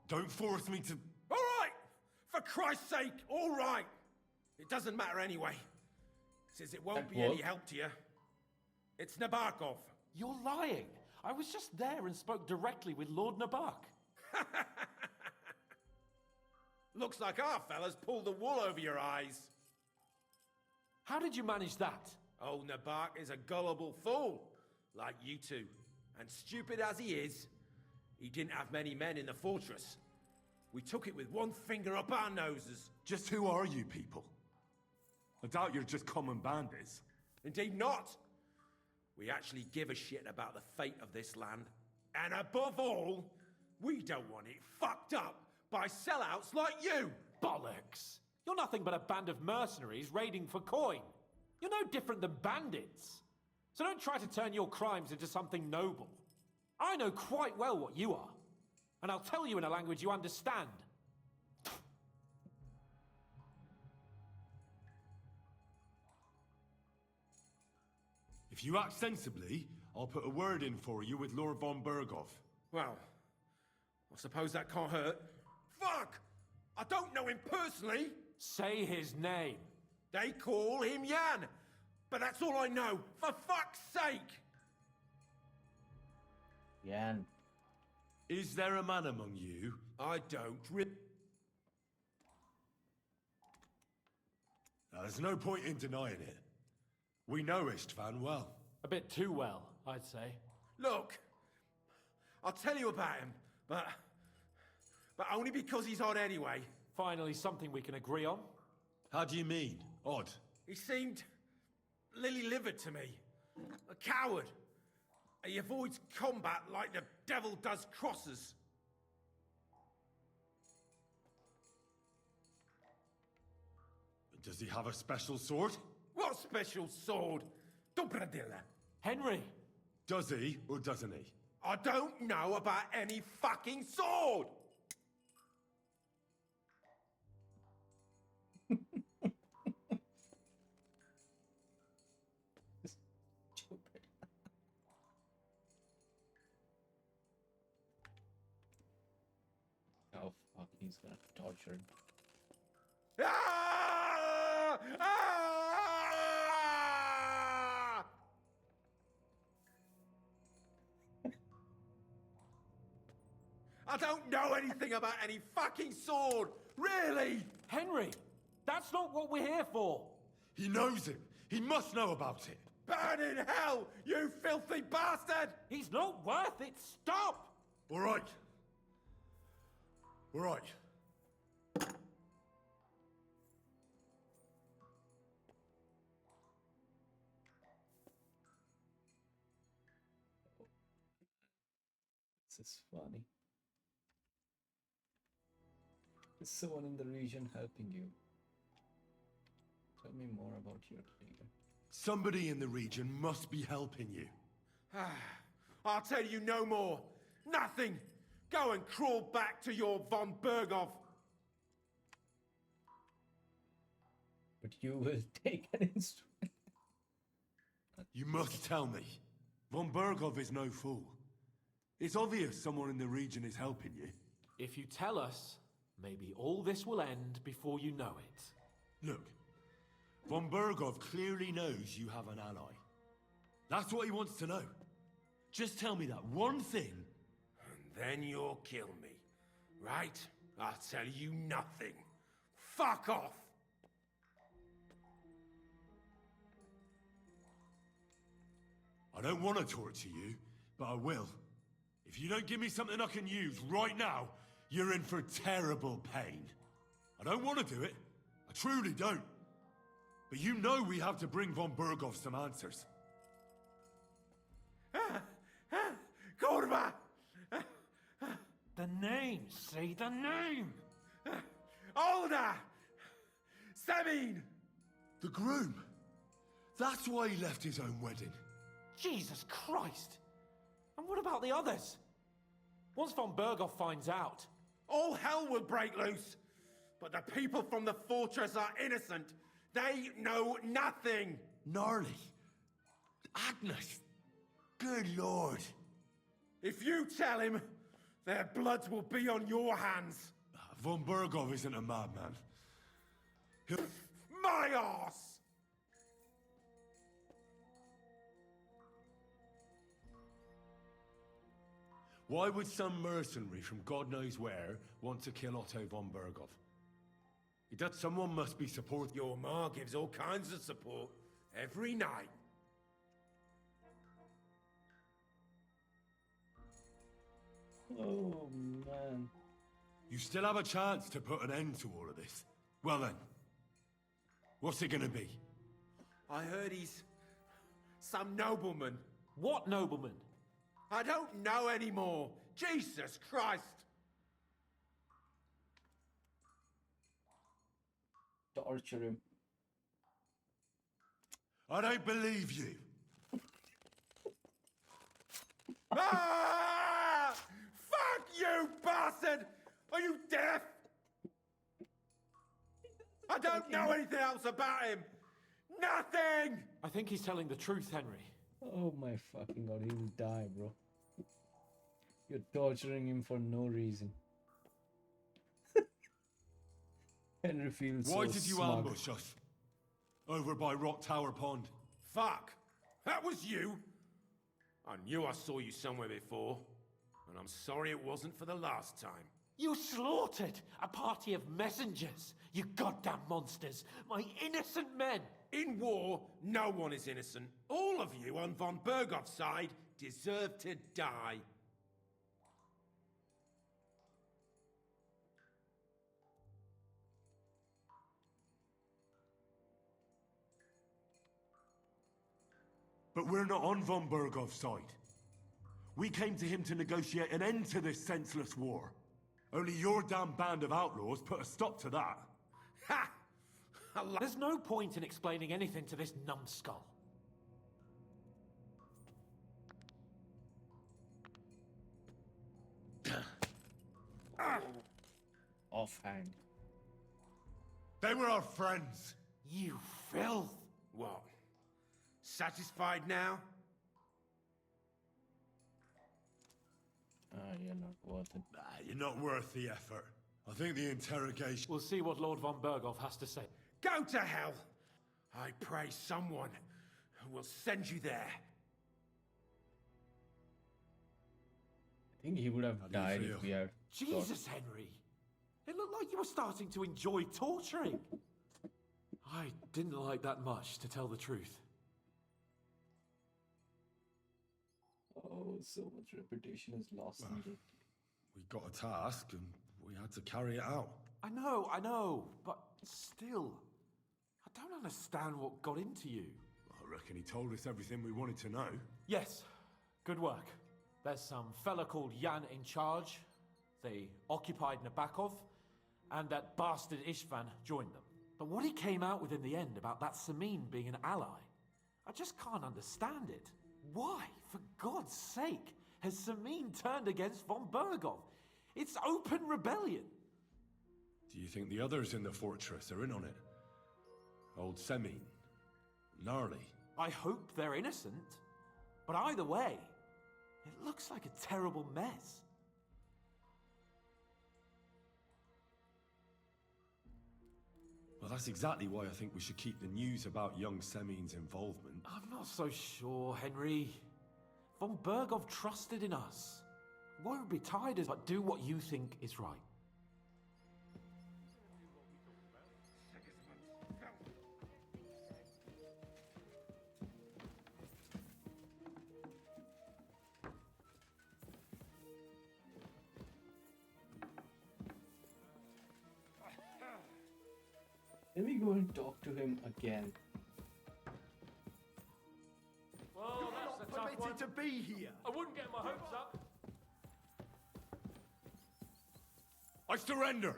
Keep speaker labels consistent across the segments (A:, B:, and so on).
A: Don't force me to...
B: All right! For Christ's sake, all right! It doesn't matter anyway. Since it won't be any help to you. It's Nabokov.
C: You're lying. I was just there and spoke directly with Lord Nabok.
B: Looks like our fella's pulled the wool over your eyes.
C: How did you manage that?
B: Old Nabok is a gullible fool, like you two. And stupid as he is, he didn't have many men in the fortress. We took it with one finger up our noses.
A: Just who are you people? I doubt you're just common bandits.
B: Indeed not. We actually give a shit about the fate of this land. And above all, we don't want it fucked up by sellouts like you.
C: Bollocks! You're nothing but a band of mercenaries raiding for coin. You're no different than bandits. So don't try to turn your crimes into something noble. I know quite well what you are. And I'll tell you in a language you understand.
A: If you act sensibly, I'll put a word in for you with Lord von Berghoff.
B: Well, I suppose that can't hurt. Fuck! I don't know him personally.
C: Say his name.
B: They call him Jan. But that's all I know. For fuck's sake!
D: Jan.
A: Is there a man among you?
B: I don't
A: There's no point in denying it. We know Istvan well.
C: A bit too well, I'd say.
B: Look, I'll tell you about him, but only because he's odd anyway.
C: Finally, something we can agree on.
A: How do you mean? Odd?
B: He seemed lily-livered to me. A coward. He avoids combat like the devil does crosses.
A: Does he have a special sword?
B: What special sword? Dobradilla.
C: Henry!
A: Does he or doesn't he?
B: I don't know about any fucking sword!
D: Stupid. Oh fuck, he's gonna torture him.
B: Ah! Ah! I don't know anything about any fucking sword! Really!
C: Henry! That's not what we're here for!
A: He knows it. He must know about it.
B: Burn in hell, you filthy bastard!
C: He's not worth it! Stop!
A: All right. All right.
D: This is funny. Is someone in the region helping you? Tell me more about your leader.
A: Somebody in the region must be helping you.
B: I'll tell you no more. Nothing. Go and crawl back to your von Berghoff.
D: But you will take an instrument.
A: You must tell me. Von Berghoff is no fool. It's obvious someone in the region is helping you.
C: If you tell us, maybe all this will end before you know it.
A: Look, von Berghoff clearly knows you have an ally. That's what he wants to know. Just tell me that one thing.
B: And then you'll kill me. Right? I'll tell you nothing. Fuck off!
A: I don't want to torture you, but I will. If you don't give me something I can use right now, you're in for terrible pain. I don't want to do it. I truly don't. But you know we have to bring von Berghoff some answers.
B: Korva!
C: The name! Say the name!
B: Olda! Sabine!
A: The groom. That's why he left his own wedding.
C: Jesus Christ! And what about the others? Once von Berghoff finds out...
B: All hell will break loose. But the people from the fortress are innocent. They know nothing.
A: Gnarly. Agnes. Good lord.
B: If you tell him, Their bloods will be on your hands.
A: Von Bergov isn't a madman. He'll...
B: My arse!
A: Why would some mercenary from God knows where want to kill Otto von Bergov? Someone must be supporting...
B: Your ma gives all kinds of support every night.
D: Oh man.
A: You still have a chance to put an end to all of this. Well then, what's it gonna be?
B: I heard he's some nobleman.
C: What nobleman?
B: I don't know anymore. Jesus Christ!
D: Torture him.
A: I don't believe you.
B: Ah! Fuck you, bastard! Are you deaf? I don't know anything else about him. Nothing!
C: I think he's telling the truth, Henry.
D: Oh my fucking god, he will die, bro. You're torturing him for no reason. Henry feels
A: Why
D: so
A: did you
D: smug.
A: ambush us? Over by Rock Tower Pond.
B: Fuck! That was you! I knew I saw you somewhere before, and I'm sorry it wasn't for the last time.
C: You slaughtered a party of messengers, you goddamn monsters, my innocent men!
B: In war, no one is innocent. All of you on von Bergov's side deserve to die.
A: But we're not on von Bergov's side. We came to him to negotiate an end to this senseless war. Only your damn band of outlaws put a stop to that.
B: Ha!
C: There's no point in explaining anything to this numbskull.
D: Offhand.
A: They were our friends.
C: You filth!
B: What? Satisfied now?
D: You're not worth it.
A: You're not worth the effort. I think the interrogation...
C: We'll see what Lord von Bergov has to say.
B: Go to hell! I pray someone will send you there.
D: I think he would have
A: do you
D: died
A: feel?
D: if we had.
C: Jesus, Henry! It looked like you were starting to enjoy torturing. I didn't like that much, to tell the truth.
D: Oh, so much reputation is lost in it.
A: We got a task and we had to carry it out.
C: I know, but still, I don't understand what got into you.
A: I reckon he told us everything we wanted to know.
C: Yes, good work. There's some fella called Jan in charge. They occupied Nabokov, and that bastard Istvan joined them. But what he came out with in the end about that Samin being an ally, I just can't understand it. Why, for God's sake, has Samin turned against von Bergov? It's open rebellion.
A: Do you think the others in the fortress are in on it? Old Semin, Gnarly.
C: I hope they're innocent. But either way, it looks like a terrible mess.
A: Well, that's exactly why I think we should keep the news about young Semin's involvement.
C: I'm not so sure, Henry. Von Bergov trusted in us. Won't be tied as but do what you think is right.
D: Let me go and talk to him again.
C: Well, that's a tough one.
B: To be here.
C: I wouldn't get my hopes up.
A: I surrender!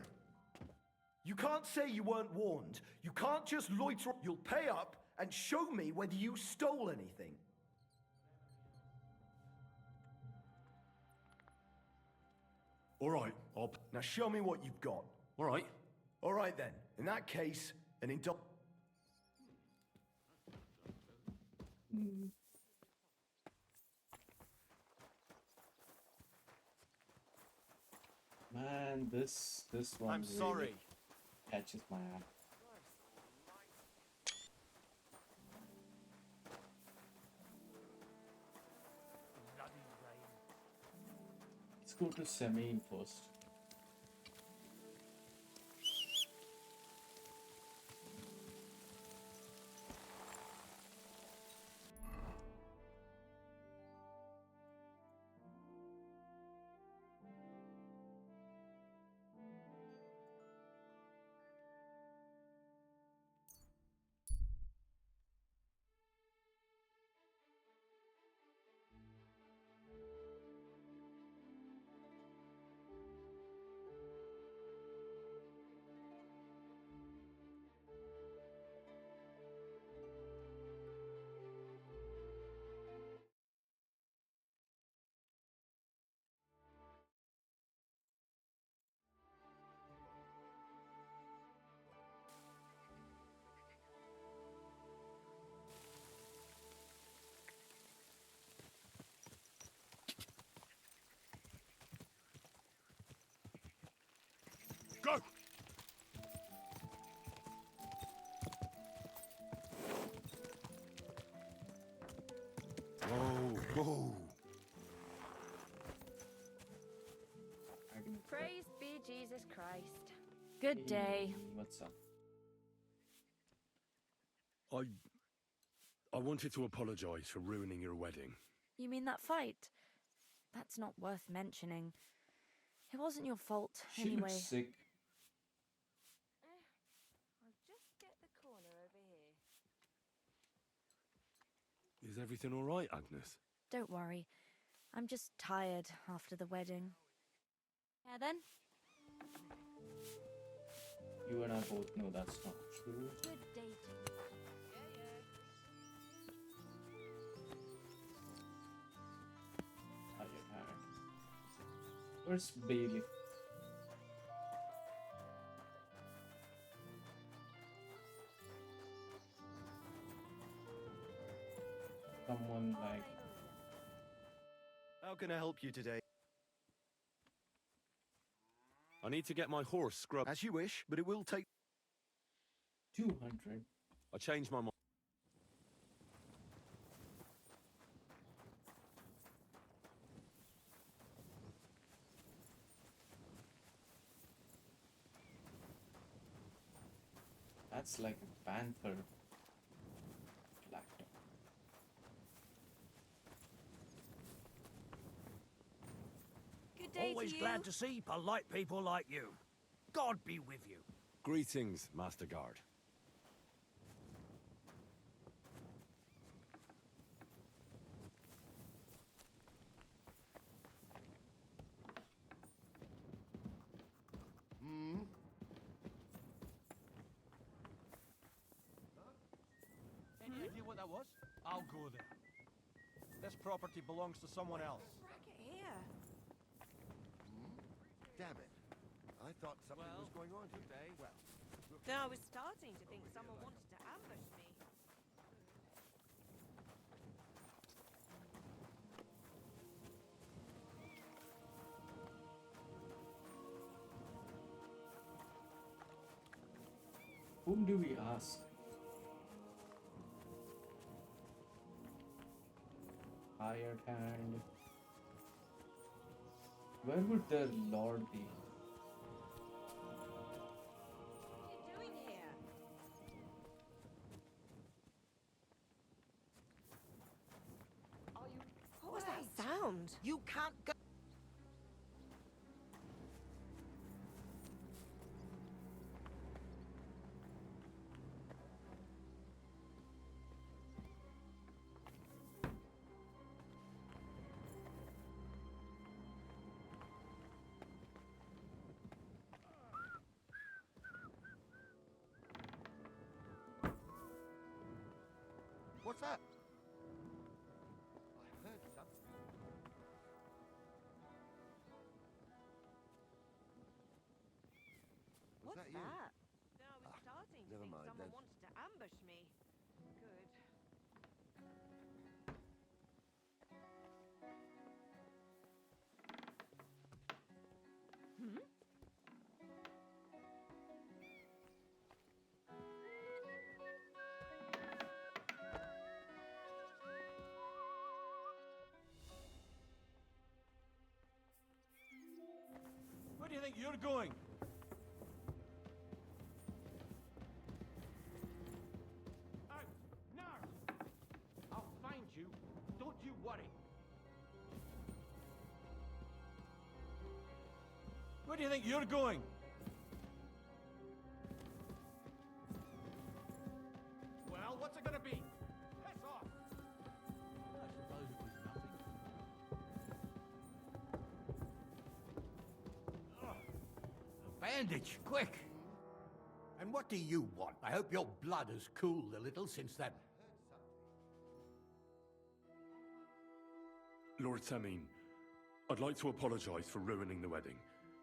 E: You can't say you weren't warned. You can't just loiter. You'll pay up and show me whether you stole anything.
A: All right,
E: Now show me what you've got.
A: All right.
E: All right then. In that case, an
D: And this one
B: I'm
D: really
B: sorry.
D: catches my eye. Let's go to semi first.
A: Go! Whoa, whoa.
F: Praise be Jesus Christ. Good day.
D: What's up?
A: I wanted to apologize for ruining your wedding.
F: You mean that fight? That's not worth mentioning. It wasn't your fault,
D: She
F: anyway.
D: looks sick.
F: I'll just get the corner over here.
A: Is everything all right, Agnes?
F: Don't worry. I'm just tired after the wedding. Yeah, then?
D: You and I both know that's not true.
F: Good dating.
D: Tired. Where's Bailey? Someone like
E: How can I help you today?
A: I need to get my horse scrubbed.
E: As you wish, but it will take...
D: 200.
A: I changed my mind.
D: That's like a panther. Black dog.
F: Good day
G: Always
F: to you.
G: glad to see polite people like you. God be with you.
A: Greetings, Master Guard.
H: Any idea what that was? I'll go there. This property belongs to someone else.
F: Racket here.
I: Damn it. I thought something was going on today. Well,
J: I was starting to think someone wanted to ambush me.
D: Whom do we ask? Hired hand. Where would their lord be?
J: What are you doing here? Are you... What was that sound?
G: You can't go.
I: what's that? I heard something. Was
J: What's
I: that you?
J: that? No, I was starting to
I: never
J: think
I: mind,
J: someone
I: then.
J: wanted to ambush me. Good.
H: do you think you're going?
B: Out! Now! I'll find you. Don't you worry.
H: Where do you think you're going?
B: Well, what's it gonna be? Piss off!
H: I suppose it was nothing.
G: A bandage, quick! And what do you want? I hope your blood has cooled a little since that...
A: Lord Samin, I'd like to apologize for ruining the wedding.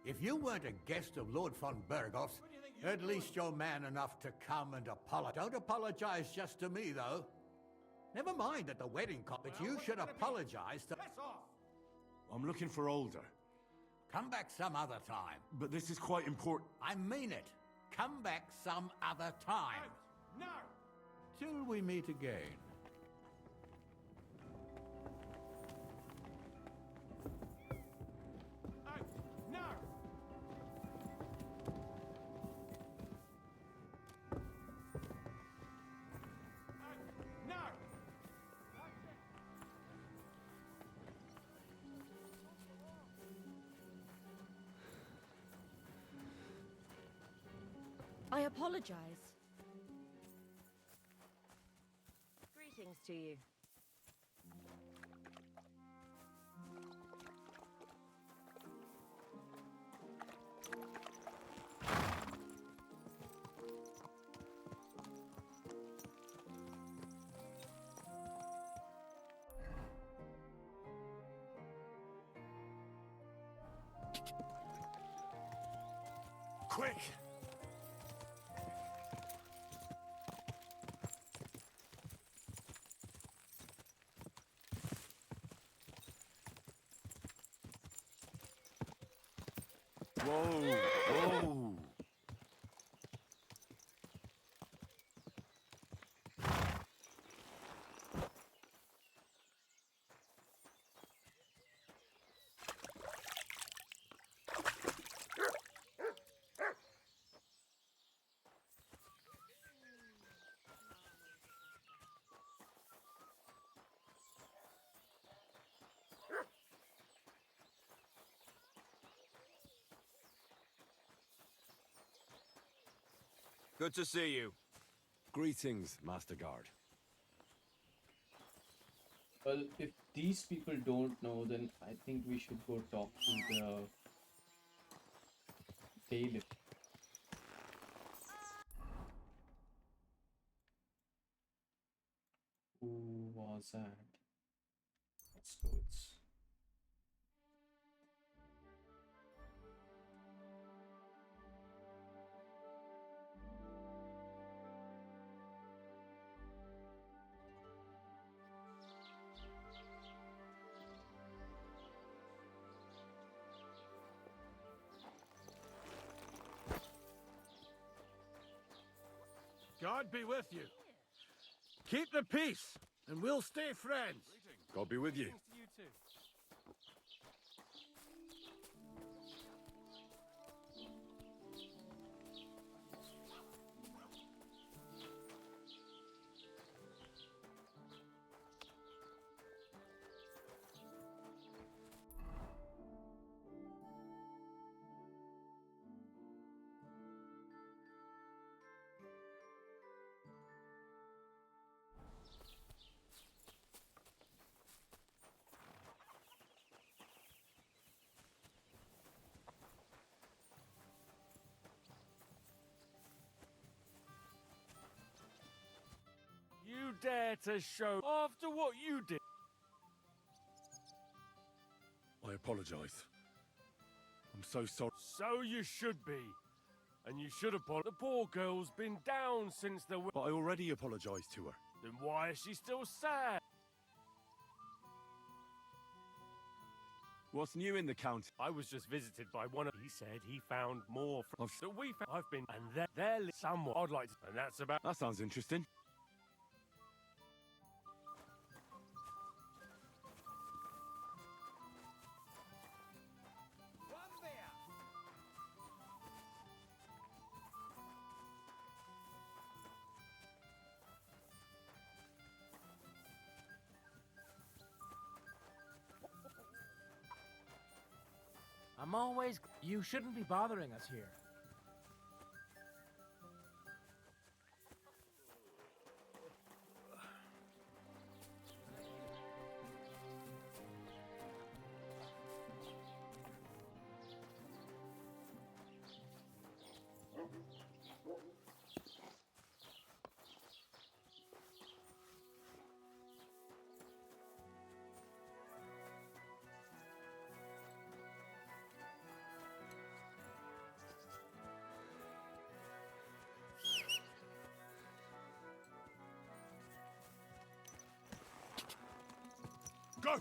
G: If you weren't a guest of Lord von Berghoff's, at least you're man enough to come and apologize. Don't apologize just to me, though. Never mind at the wedding but you should apologize to...
B: Piss off!
A: I'm looking for Alder.
G: Come back some other time.
A: But this is quite important.
G: I mean it. Come back some other time.
B: Out! Now!
G: Till we meet again.
B: Out! Now! Out! Now!
F: I apologize. Greetings to you.
A: Quick! Whoa! Whoa!
I: Good to see you.
A: Greetings, Master Guard.
D: Well, if these people don't know, then I think we should go talk to the bailiff. Who was that? Let's go.
B: God be with you. Keep the peace, and we'll stay friends.
A: God be with you.
H: Thanks to you too. You dare to show after what you did?
A: I apologize. I'm so sorry.
H: So you should be. And you should apologize. The poor girl's been down since the...
A: But I already apologized to her.
H: Then why is she still sad?
A: What's new in the county?
H: I was just visited by one of... He said he found more from... that we found. I've been... And they're somewhat... I'd like to... And that's about...
A: That sounds interesting.
K: I'm always... You shouldn't be bothering us here.
A: Go!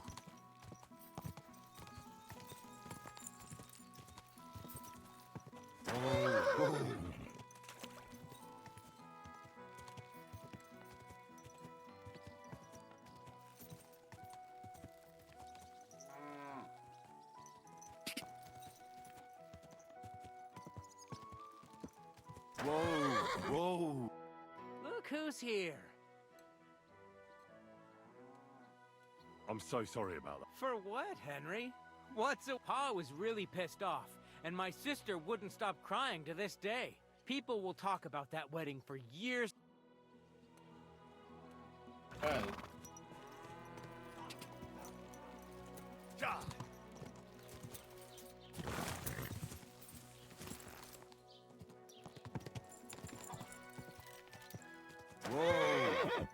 A: Whoa!
K: Look who's here.
A: I'm so sorry about that.
K: For what, Henry? What's a... Pa was really pissed off, and my sister wouldn't stop crying to this day. People will talk about that wedding for years.
D: Well,
A: Whoa!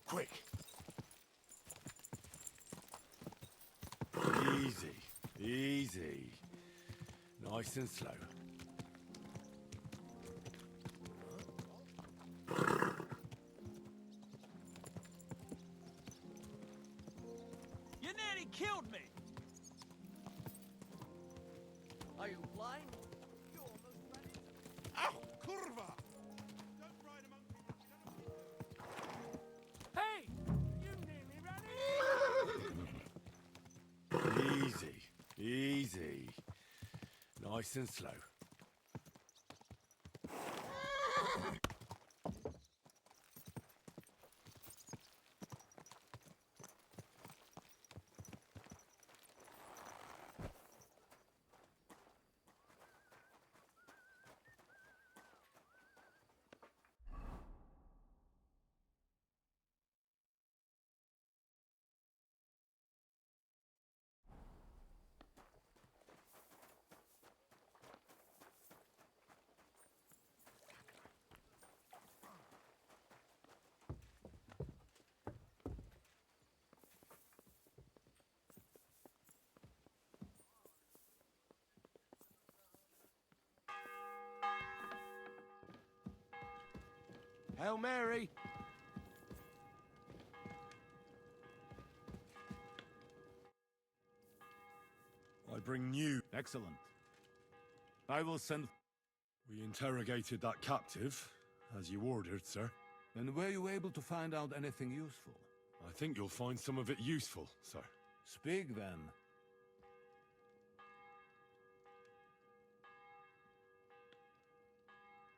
A: Quick! Easy, easy. Nice and slow.
K: You nearly killed me!
G: Are you blind?
A: Ow! Curva! Don't ride a monkey.
K: Hey! You nearly ran into...
A: Easy, easy. Nice and slow.
B: Hail Mary!
A: I bring news.
L: Excellent. I will send...
A: We interrogated that captive, as you ordered, sir.
L: And were you able to find out anything useful?
A: I think you'll find some of it useful, sir.
L: Speak then.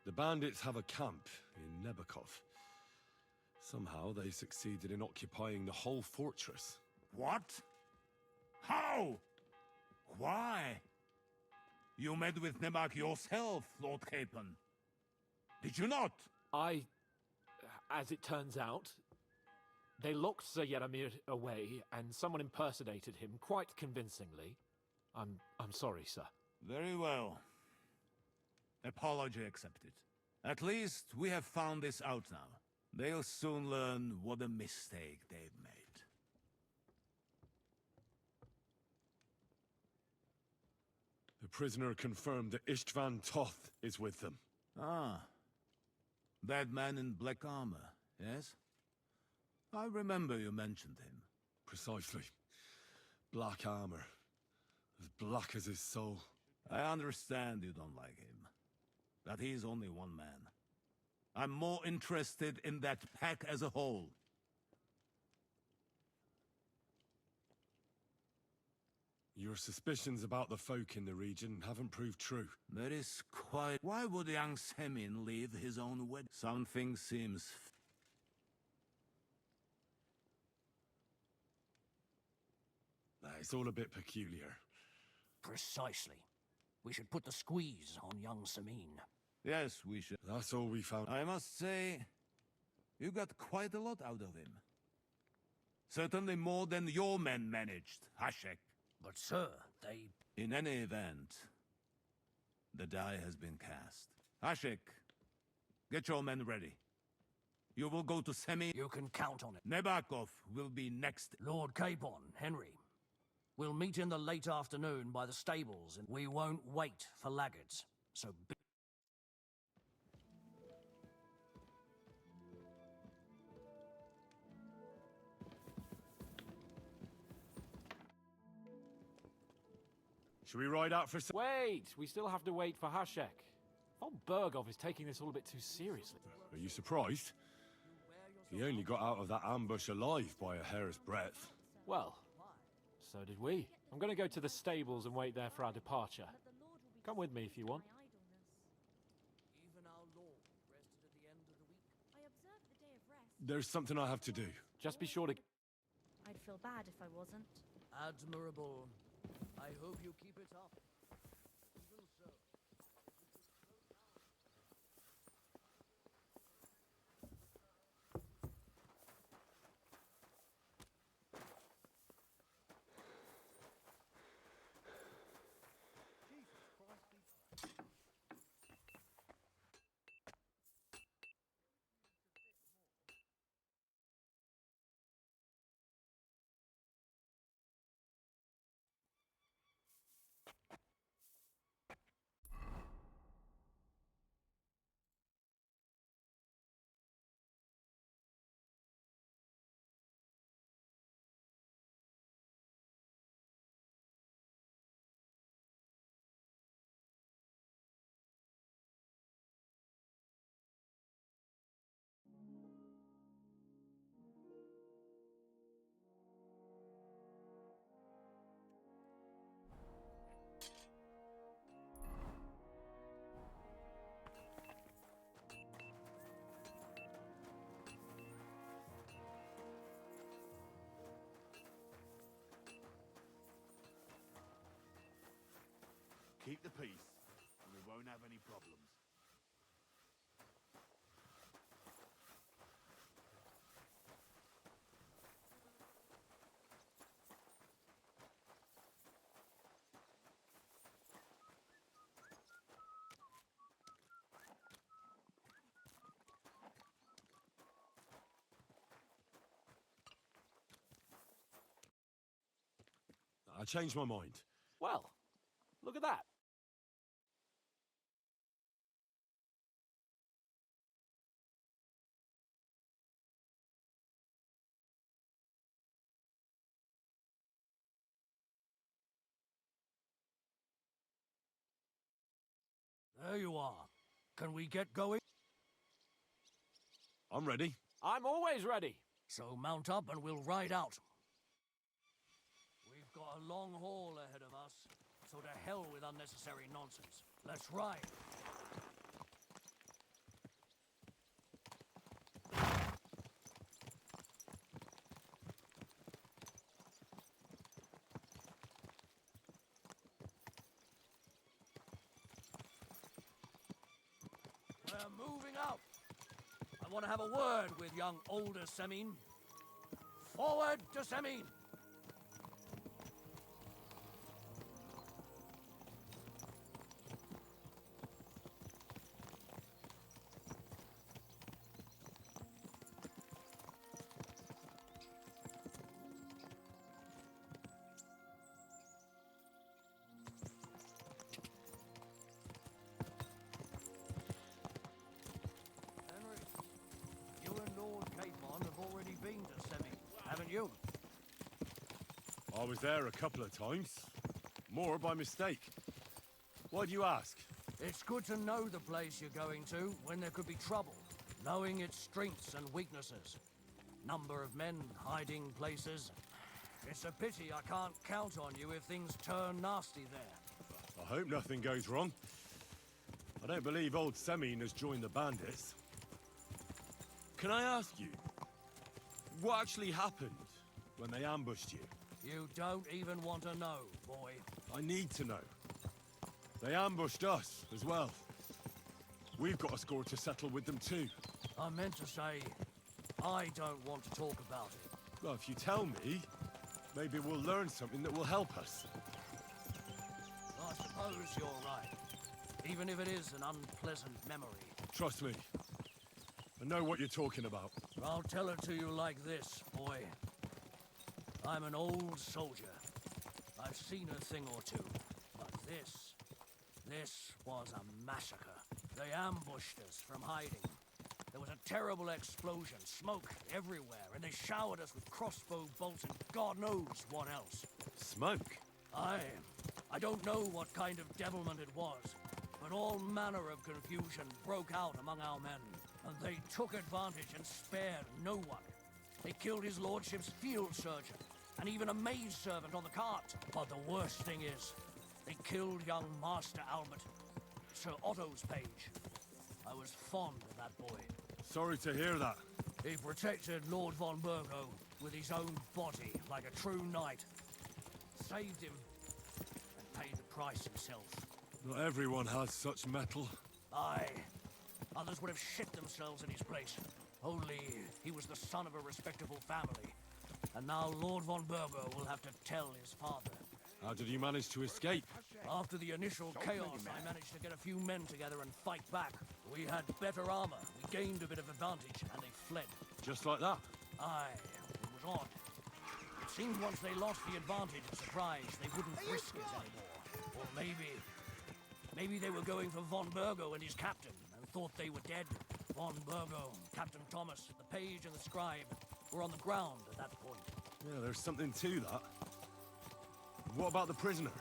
A: The bandits have a camp in Nebakov. Somehow they succeeded in occupying the whole fortress.
L: What? How? Why? You met with Nebak yourself, Lord Capon. Did you not?
C: As it turns out, they locked Sir Yaramir away, and someone impersonated him quite convincingly. I'm sorry, sir.
L: Very well. Apology accepted. At least we have found this out now. They'll soon learn what a mistake they've made.
A: The prisoner confirmed that Istvan Toth is with them.
L: Ah. That man in black armor, yes? I remember you mentioned him.
A: Precisely. Black armor. As black as his soul.
L: I understand you don't like him. But he's only one man. I'm more interested in that pack as a whole.
A: Your suspicions about the folk in the region haven't proved true.
L: That is quite... Why would young Semin leave his own wedding? Something seems...
A: It's all a bit peculiar.
M: Precisely. We should put the squeeze on young Samin.
L: Yes, we should.
A: That's all we found.
L: I must say, you got quite a lot out of him. Certainly more than your men managed, Hashek.
M: But sir, they...
L: In any event, the die has been cast. Hashek, get your men ready. You will go to Semi.
M: You can count on it.
L: Nebakov will be next.
M: Lord Capon, Henry. We'll meet in the late afternoon by the stables, and we won't wait for laggards. So be...
A: Should we ride out for...
C: Wait! We still have to wait for Hashek. Von Bergov is taking this all a bit too seriously.
A: Are you surprised? He only got out of that ambush alive by a hair's breadth.
C: Well, so did we. I'm going to go to the stables and wait there for our departure. Come with me if you want.
M: Even our Lord rested at the end of the week.
F: I observed the day of rest.
A: There's something I have to do.
C: Just be sure to...
F: I'd feel bad if I wasn't.
M: Admirable. I hope you keep it up. Even so.
L: Keep the peace, and we won't have any problems.
A: I changed my mind.
C: Well, look at that.
M: There you are. Can we get going?
A: I'm ready.
C: I'm always ready.
M: So mount up and we'll ride out. We've got a long haul ahead of us, so to hell with unnecessary nonsense. Let's ride. We're moving out. I want to have a word with young older Semin. Forward to Semin. You?
A: I was there a couple of times. More by mistake. Why do you ask?
M: It's good to know the place you're going to when there could be trouble. Knowing its strengths and weaknesses. Number of men hiding places. It's a pity I can't count on you if things turn nasty there.
A: I hope nothing goes wrong. I don't believe old Semine has joined the bandits. Can I ask you, what actually happened when they ambushed you?
M: You don't even want to know, boy.
A: I need to know. They ambushed us as well. We've got a score to settle with them too.
M: I meant to say, I don't want to talk about it.
A: Well, if you tell me, maybe we'll learn something that will help us.
M: I suppose you're right. Even if it is an unpleasant memory.
A: Trust me. I know what you're talking about.
M: I'll tell it to you like this, boy. I'm an old soldier. I've seen a thing or two. But this was a massacre. They ambushed us from hiding. There was a terrible explosion, smoke everywhere, and they showered us with crossbow bolts and God knows what else.
A: Smoke?
M: I don't know what kind of devilment it was, but all manner of confusion broke out among our men, and they took advantage and spared no one. They killed his lordship's field surgeon, and even a maidservant on the cart. But the worst thing is, they killed young Master Albert, Sir Otto's page. I was fond of that boy.
A: Sorry to hear that.
M: He protected Lord von Burgo with his own body like a true knight. Saved him and paid the price himself.
A: Not everyone has such mettle.
M: Aye. Others would have shit themselves in his place. Only he was the son of a respectable family. And now Lord von Burgo will have to tell his father.
A: How did you manage to escape?
M: After the initial chaos, I managed to get a few men together and fight back. We had better armor, we gained a bit of advantage, and they fled.
A: Just like that?
M: Aye, it was odd. It seemed once they lost the advantage and surprise, they wouldn't risk it anymore. Or maybe they were going for von Burgo and his captain, and thought they were dead. Von Burgo, Captain Thomas, the page and the scribe were on the ground at that point.
A: Yeah, there's something to that. What about the prisoner?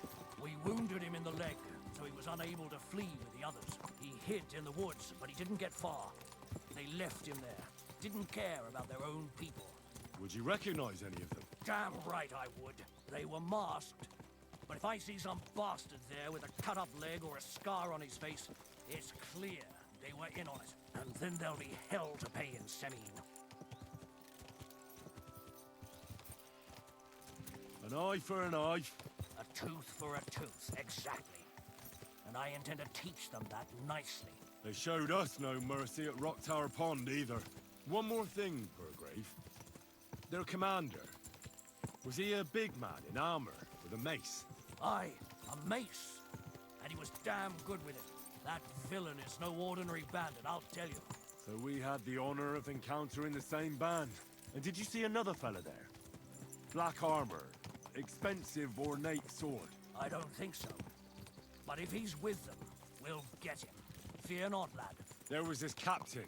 M: We wounded him in the leg, so he was unable to flee with the others. He hid in the woods, but he didn't get far. They left him there. Didn't care about their own people.
A: Would you recognize any of them?
M: Damn right I would. They were masked. But if I see some bastard there with a cut-up leg or a scar on his face, it's clear they were in on it. And then there'll be hell to pay in Semine.
A: An eye for an eye.
M: A tooth for a tooth, exactly. And I intend to teach them that nicely.
A: They showed us no mercy at Rock Tower Pond either. One more thing, Burgrave. Their commander. Was he a big man in armor with a mace?
M: Aye, a mace. And he was damn good with it. That villain is no ordinary bandit, I'll tell you.
A: So we had the honor of encountering the same band. And did you see another fella there? Black armor, expensive ornate sword.
M: I don't think so. But if he's with them, we'll get him. Fear not, lad.
A: There was this captain.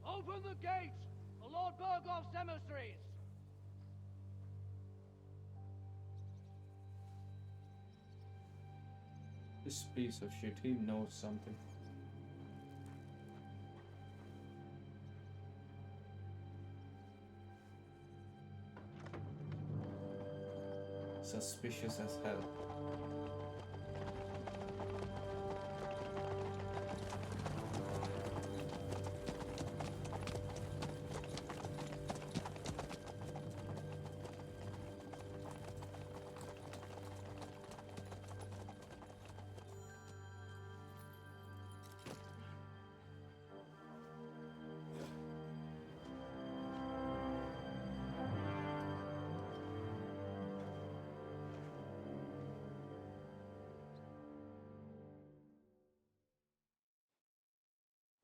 M: Open the gates! The Lord Burgoff's emissaries!
D: This piece of shit, he knows something. Suspicious as hell.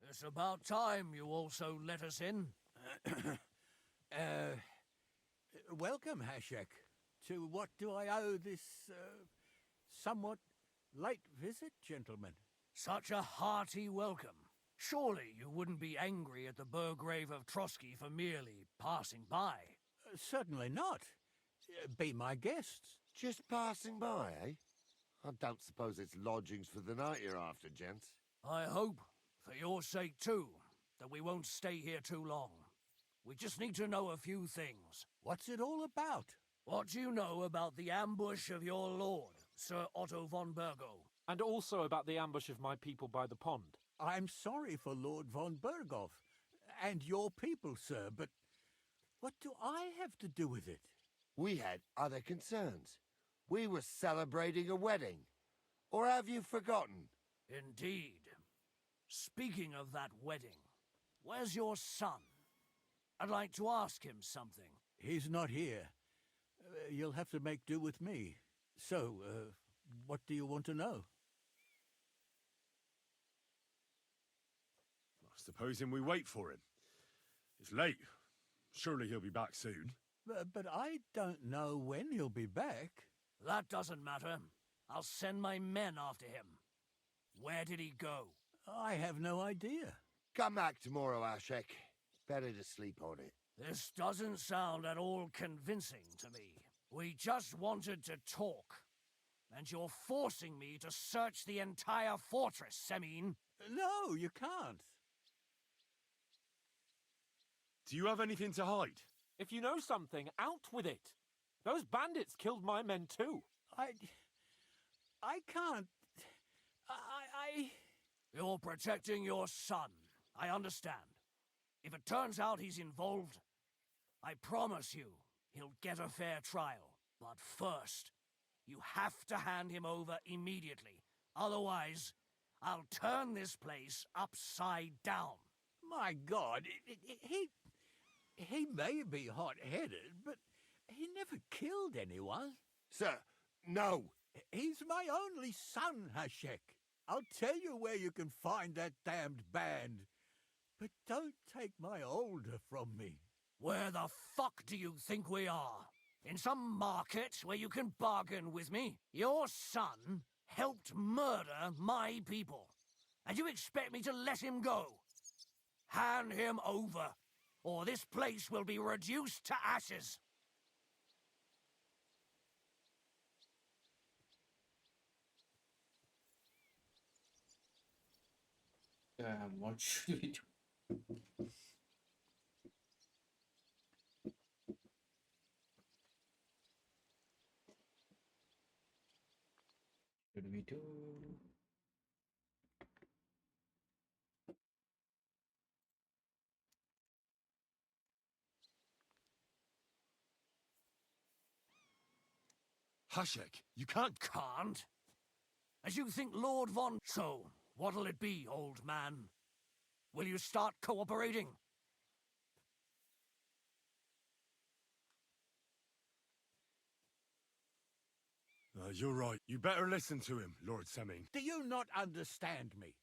M: It's about time you also let us in.
G: Welcome, Hashek. To what do I owe this, somewhat late visit, gentlemen?
M: Such a hearty welcome. Surely you wouldn't be angry at the Burgrave of Trotsky for merely passing by.
G: Certainly not. Be my guests.
I: Just passing by, eh? I don't suppose it's lodgings for the night you're after, gents.
M: I hope, for your sake too, that we won't stay here too long. We just need to know a few things.
G: What's it all about?
M: What do you know about the ambush of your lord, Sir Otto von Burgo?
C: And also about the ambush of my people by the pond.
G: I'm sorry for Lord von Berghoff and your people, sir, but what do I have to do with it?
I: We had other concerns. We were celebrating a wedding. Or have you forgotten?
M: Indeed. Speaking of that wedding, where's your son? I'd like to ask him something.
G: He's not here. You'll have to make do with me. So, what do you want to know?
A: Supposing we wait for him. It's late. Surely he'll be back soon.
G: But I don't know when he'll be back.
M: That doesn't matter. I'll send my men after him. Where did he go?
G: I have no idea.
I: Come back tomorrow, Ashek. Better to sleep on it.
M: This doesn't sound at all convincing to me. We just wanted to talk. And you're forcing me to search the entire fortress, Semin.
G: No, you can't.
A: Do you have anything to hide?
C: If you know something, out with it. Those bandits killed my men too.
G: I can't.
M: You're protecting your son. I understand. If it turns out he's involved, I promise you he'll get a fair trial. But first, you have to hand him over immediately. Otherwise, I'll turn this place upside down.
G: My God, he may be hot-headed, but he never killed anyone.
I: Sir, no.
G: He's my only son, Hashek. I'll tell you where you can find that damned band. But don't take my older from me.
M: Where the fuck do you think we are? In some market where you can bargain with me? Your son helped murder my people. And you expect me to let him go? Hand him over, or this place will be reduced to ashes.
D: What should we do? Should we do?
A: Hashek, you can't...
M: Can't? As you think Lord Von... So, what'll it be, old man? Will you start cooperating?
A: You're right. You better listen to him, Lord Semin.
G: Do you not understand me?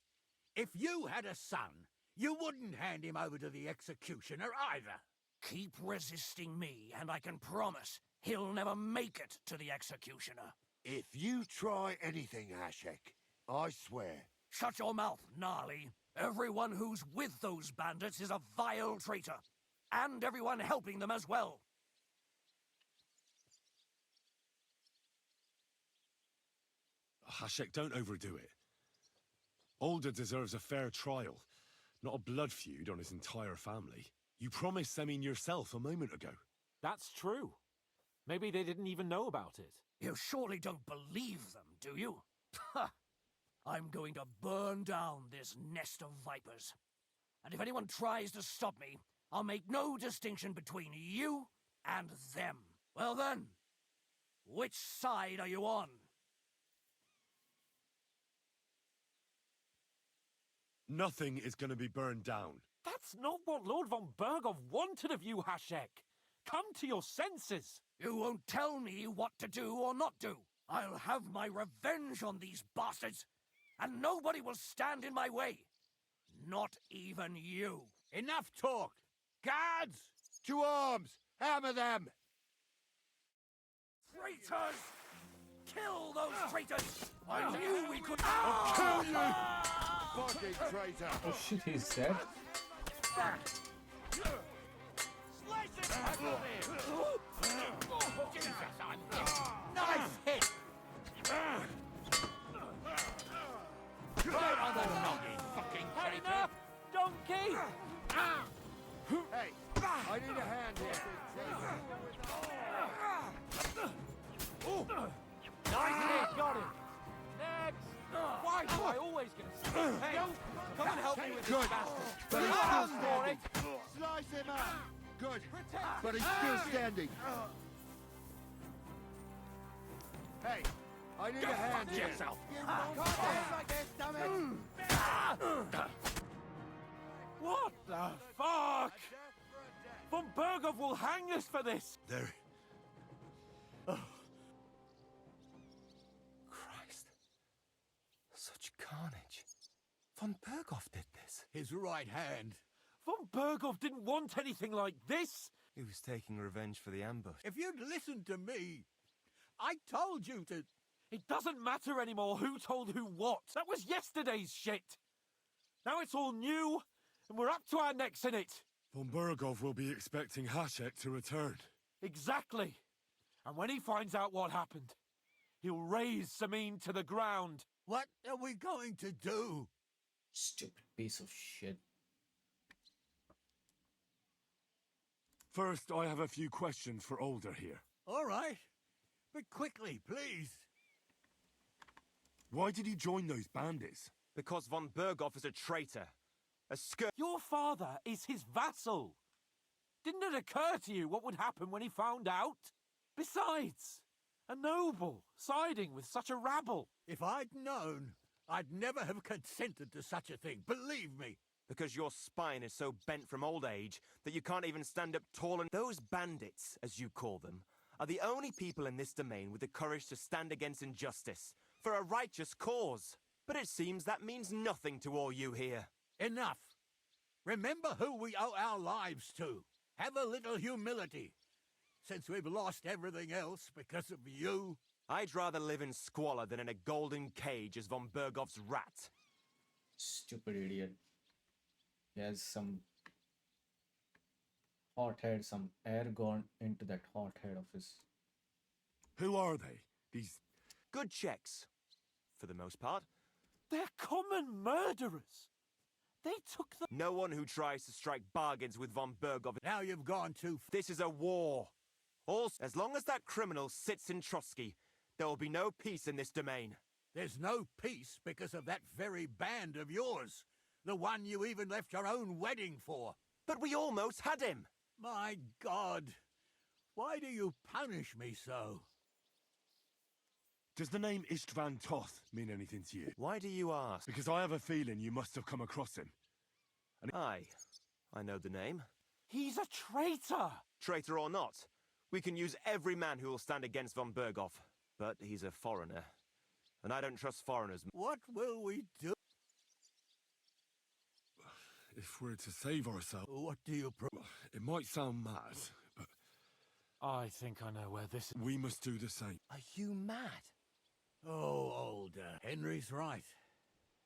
G: If you had a son, you wouldn't hand him over to the executioner either.
M: Keep resisting me, and I can promise he'll never make it to the executioner.
I: If you try anything, Hashek, I swear.
M: Shut your mouth, Gnarly. Everyone who's with those bandits is a vile traitor. And everyone helping them as well.
A: Hashek, don't overdo it. Alder deserves a fair trial, not a blood feud on his entire family. You promised Semin yourself a moment ago.
C: That's true. Maybe they didn't even know about it.
M: You surely don't believe them, do you? Ha! I'm going to burn down this nest of vipers. And if anyone tries to stop me, I'll make no distinction between you and them. Well then, which side are you on?
A: Nothing is going to be burned down.
C: That's not what Lord von Berghoff wanted of you, Hashek. Come to your senses.
M: You won't tell me what to do or not do. I'll have my revenge on these bastards, and nobody will stand in my way. Not even you.
G: Enough talk! Guards!
I: To arms! Hammer them!
M: Traitors! Kill those traitors! I knew we could...
A: I'll kill you!
I: fucking traitor!
D: Oh shit, he's dead.
G: Nice hit! Right on the noggin, fucking traitor!
C: Enough, donkey!
I: Hey, I need a hand here.
C: Nice hit, got him. Next. Why am I always gonna say? Hey, come and help me with this
I: Good.
C: bastard.
I: But he's
C: Ah,
I: still
C: for it.
I: standing. Slice him up. Good. But he's still standing. Hey, I need a hand here.
G: yourself.
C: What the fuck? Von Bergov will hang us for this.
A: There.
B: Christ. Such carnage. Von Bergov did this.
G: His right hand.
C: Von Bergov didn't want anything like this.
B: He was taking revenge for the ambush.
G: If you'd listened to me, I told you to...
C: It doesn't matter anymore who told who what. That was yesterday's shit. Now it's all new, and we're up to our necks in it.
A: Von Bergov will be expecting Hashek to return.
C: Exactly. And when he finds out what happened, he'll raise Samin to the ground.
G: What are we going to do?
D: Stupid piece of shit.
A: First, I have a few questions for Older here.
G: All right. But quickly, please.
A: Why did he join those bandits?
B: Because Von Bergov is a traitor. A
C: Your father is his vassal. Didn't it occur to you what would happen when he found out? Besides, a noble siding with such a rabble.
G: If I'd known, I'd never have consented to such a thing, believe me.
B: Because your spine is so bent from old age that you can't even stand up tall and... Those bandits, as you call them, are the only people in this domain with the courage to stand against injustice for a righteous cause. But it seems that means nothing to all you here.
G: Enough. Remember who we owe our lives to. Have a little humility. Since we've lost everything else because of you.
B: I'd rather live in squalor than in a golden cage as Von Bergov's rat.
D: Stupid idiot. He has some hot head, some air gone into that hot head of his.
A: Who are they? These...
B: Good checks, for the most part.
C: They're common murderers. They took the...
B: No one who tries to strike bargains with Von Bergov...
G: Now you've gone too...
B: This is a war. Also, as long as that criminal sits in Trotsky, there will be no peace in this domain.
G: There's no peace because of that very band of yours. The one you even left your own wedding for.
B: But we almost had him.
G: My God. Why do you punish me so?
A: Does the name Istvan Toth mean anything to you?
B: Why do you ask?
A: Because I have a feeling you must have come across him. And
B: Aye, I know the name.
C: He's a traitor.
B: Traitor or not, we can use every man who will stand against Von Bergov. But he's a foreigner, and I don't trust foreigners.
G: What will we do?
A: if we're to save ourselves...
G: What do you...
A: It might sound mad, but...
C: I think I know where this is.
A: We must do the same.
B: Are you mad?
G: Oh, Older. Henry's right.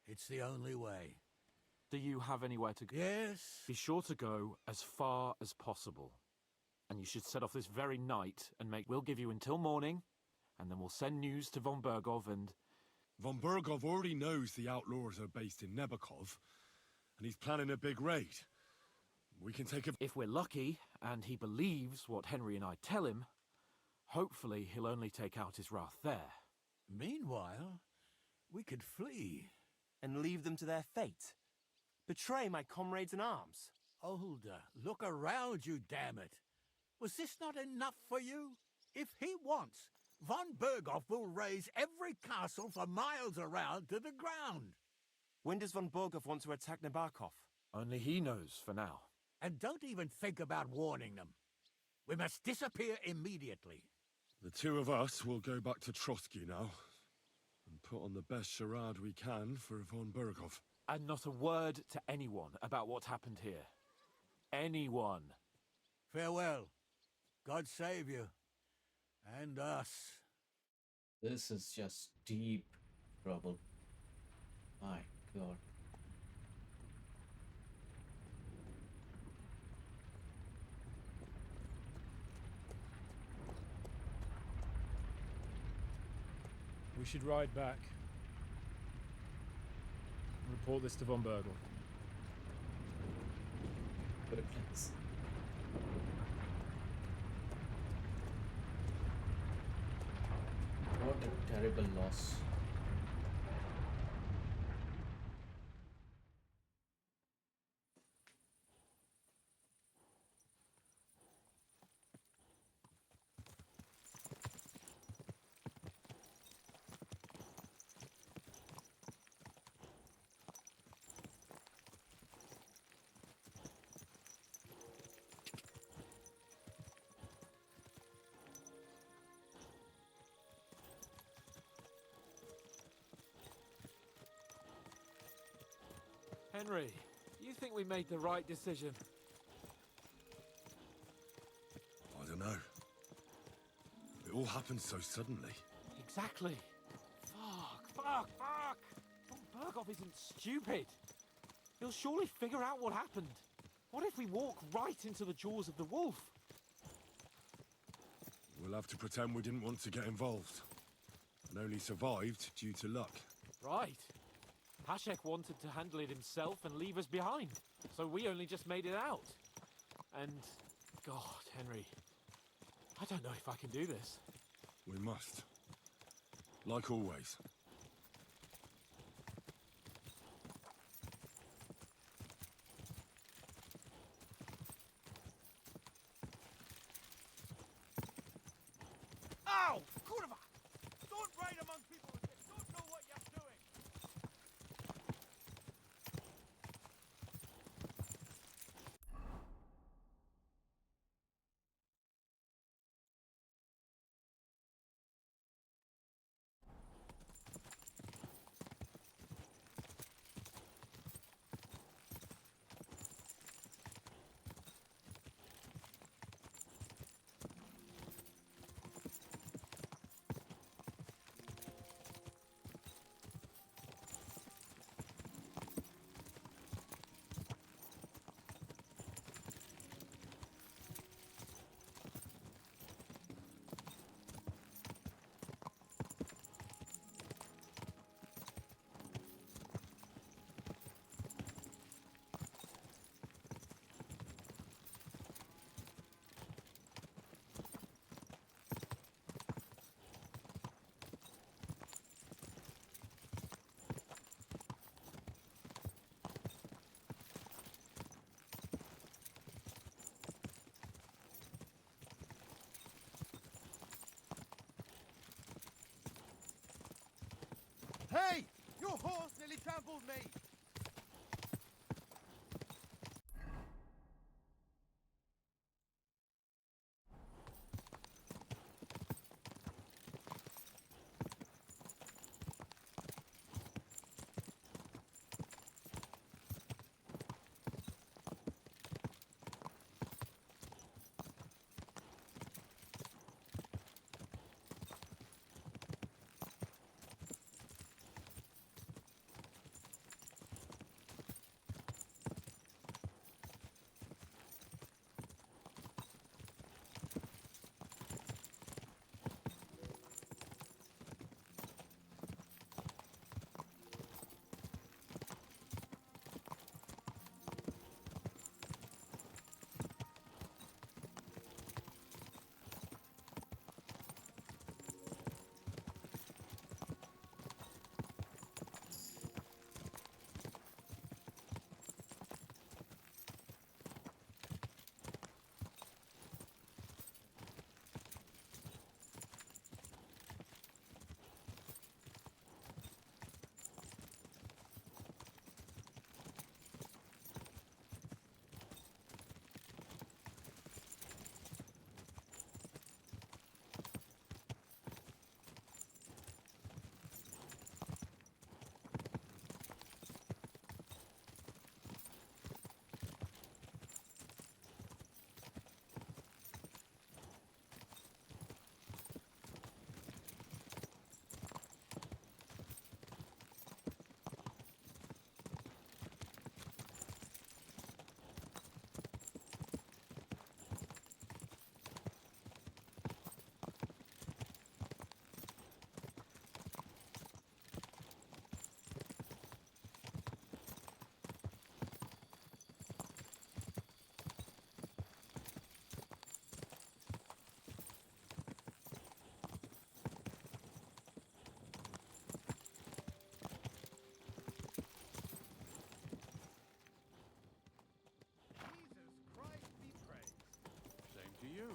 G: It's the only way.
C: Do you have anywhere to go?
G: Yes.
C: Be sure to go as far as possible. And you should set off this very night and make... We'll give you until morning, and then we'll send news to Von Bergov and...
A: Von Bergov already knows the outlaws are based in Nebakov, and he's planning a big raid. We can take a...
C: If we're lucky, and he believes what Henry and I tell him, hopefully he'll only take out his wrath there.
G: Meanwhile, we could flee.
B: And leave them to their fate. Betray my comrades in arms.
G: Older, look around you, damn it. Was this not enough for you? If he wants, Von Bergov will raise every castle for miles around to the ground.
B: When does Von Bergov want to attack Nabokov?
C: Only he knows for now.
G: And don't even think about warning them. We must disappear immediately.
A: The two of us will go back to Trotsky now, and put on the best charade we can for Von Bergov.
C: And not a word to anyone about what happened here. Anyone.
G: Farewell. God save you. And us.
D: This is just deep trouble. My God.
N: should ride back. Report this to von Bergel.
D: Bergels. What a terrible loss.
C: Henry, you think we made the right decision?
A: I don't know. It all happened so suddenly.
C: Exactly. Fuck! Von Berghoff isn't stupid. He'll surely figure out what happened. What if we walk right into the jaws of the wolf?
A: We'll have to pretend we didn't want to get involved. And only survived due to luck.
C: Right. Hashek wanted to handle it himself and leave us behind. So we only just made it out. And... God, Henry. I don't know if I can do this.
A: We must. Like always.
H: Ow! Kurva! Don't ride among people if you don't know what you're doing! Hey! Your horse nearly trampled me! you.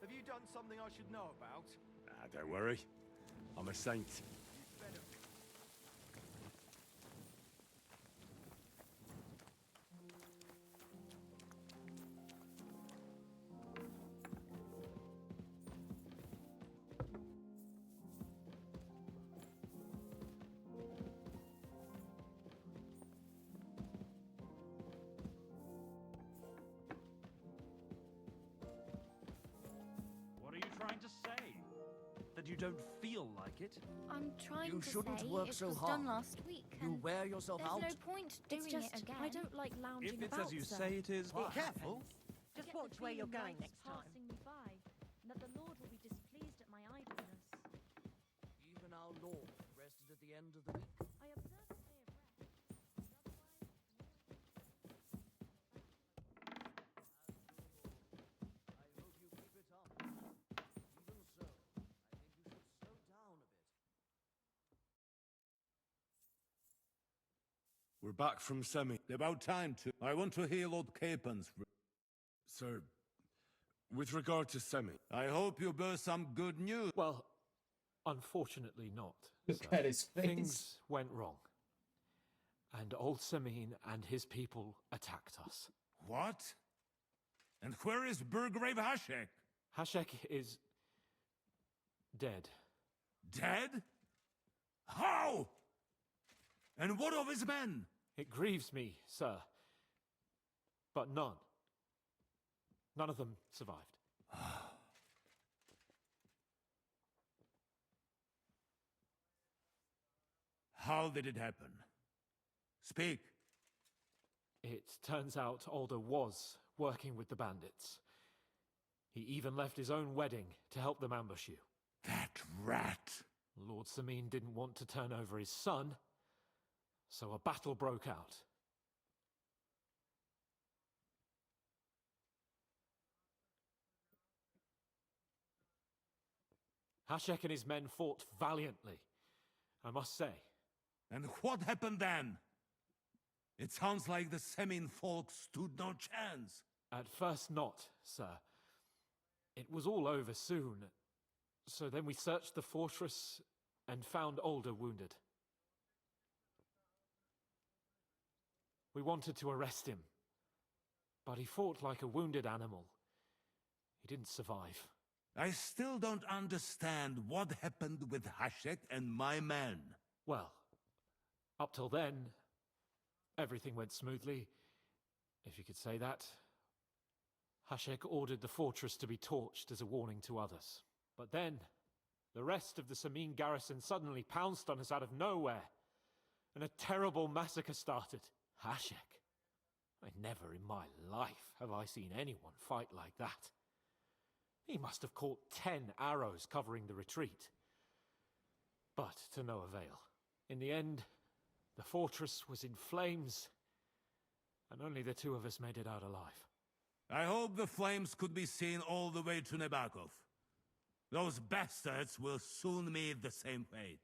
H: Have you done something I should know about?
A: Don't worry. I'm a saint.
O: What are you trying to say? That you don't feel like it?
J: I'm trying
M: You
J: to
M: shouldn't
J: say
M: work
J: it
M: so
J: was
M: hard.
J: done last week.
M: You
J: and
M: wear yourself
J: there's
M: out.
J: no point doing
F: It's just,
J: it again.
F: I don't like lounging
O: If it's
F: about,
O: as you
F: sir.
O: say it is,
F: It
O: careful.
F: happens.
J: Just
F: I get
J: watch
F: the
J: where you're
F: feeling
J: going
F: life's
J: next time.
F: passing me by, and that the Lord will be displeased at my idleness.
M: Even our Lord rested at the end of the week.
F: I observe a day of rest,
M: I hope you keep it up. Even so, I think you should slow down a bit.
A: We're back from semi.
L: About time to. I want to hear Lord Capen's.
A: So, with regard to semi,
L: I hope you bear some good news.
C: Well, unfortunately not.
D: Look
C: sir.
D: at his face.
C: Things went wrong. And old Samin and his people attacked us.
L: What? And where is Burgrave Hashek?
C: Hashek is dead.
L: Dead? How? And what of his men?
C: It grieves me, sir. But none of them survived.
L: How did it happen? Speak.
C: It turns out Alder was working with the bandits. He even left his own wedding to help them ambush you.
L: That rat!
C: Lord Samin didn't want to turn over his son, so a battle broke out. Hashek and his men fought valiantly, I must say.
L: And what happened then? It sounds like the Semin folk stood no chance.
C: At first not, sir. It was all over soon. So then we searched the fortress and found Older wounded. We wanted to arrest him, but he fought like a wounded animal. He didn't survive.
L: I still don't understand what happened with Hashek and my men.
C: Well, up till then, everything went smoothly, if you could say that. Hashek ordered the fortress to be torched as a warning to others. But then, the rest of the Samin garrison suddenly pounced on us out of nowhere, and a terrible massacre started. Hashek? Never in my life have I seen anyone fight like that. He must have caught 10 arrows covering the retreat. But to no avail. In the end, the fortress was in flames, and only the two of us made it out alive.
L: I hope the flames could be seen all the way to Nebakov. Those bastards will soon meet the same fate.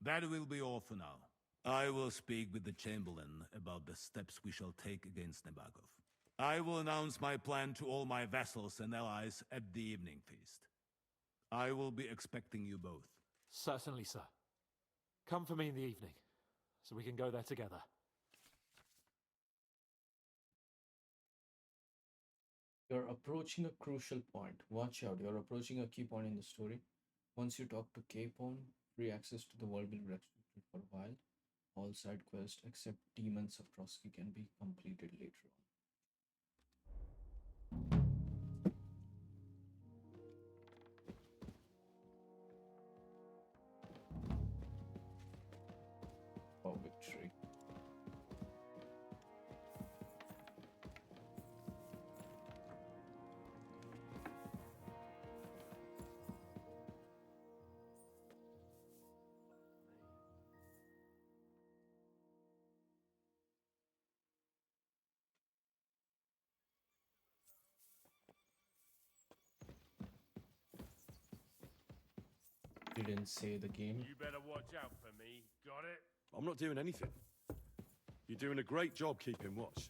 L: That will be all for now. I will speak with the Chamberlain about the steps we shall take against Nebakov. I will announce my plan to all my vassals and allies at the evening feast. I will be expecting you both.
C: Certainly, sir. Come for me in the evening, so we can go there together.
D: You're approaching a crucial point. Watch out, you're approaching a key point in the story. Once you talk to Capone, free access to the world will be restricted for a while. All side quests except Demons of Trotsky can be completed later on. For victory. You didn't say the game.
A: You better watch out for me. Got it?
P: I'm not doing anything. You're doing a great job keeping watch.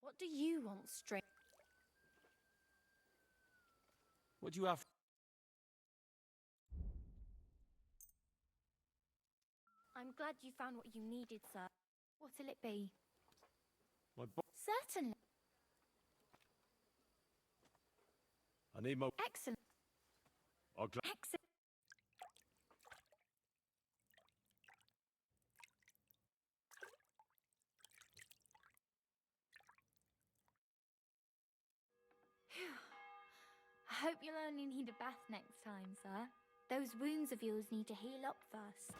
F: What do you want, String?
P: What do you have?
J: I'm glad you found what you needed, sir. What'll it be?
P: My
J: Certainly.
P: I need my...
J: Excellent. Excellent. I hope you'll only need a bath next time, sir. Those wounds of yours need to heal up first.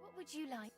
J: What would you like?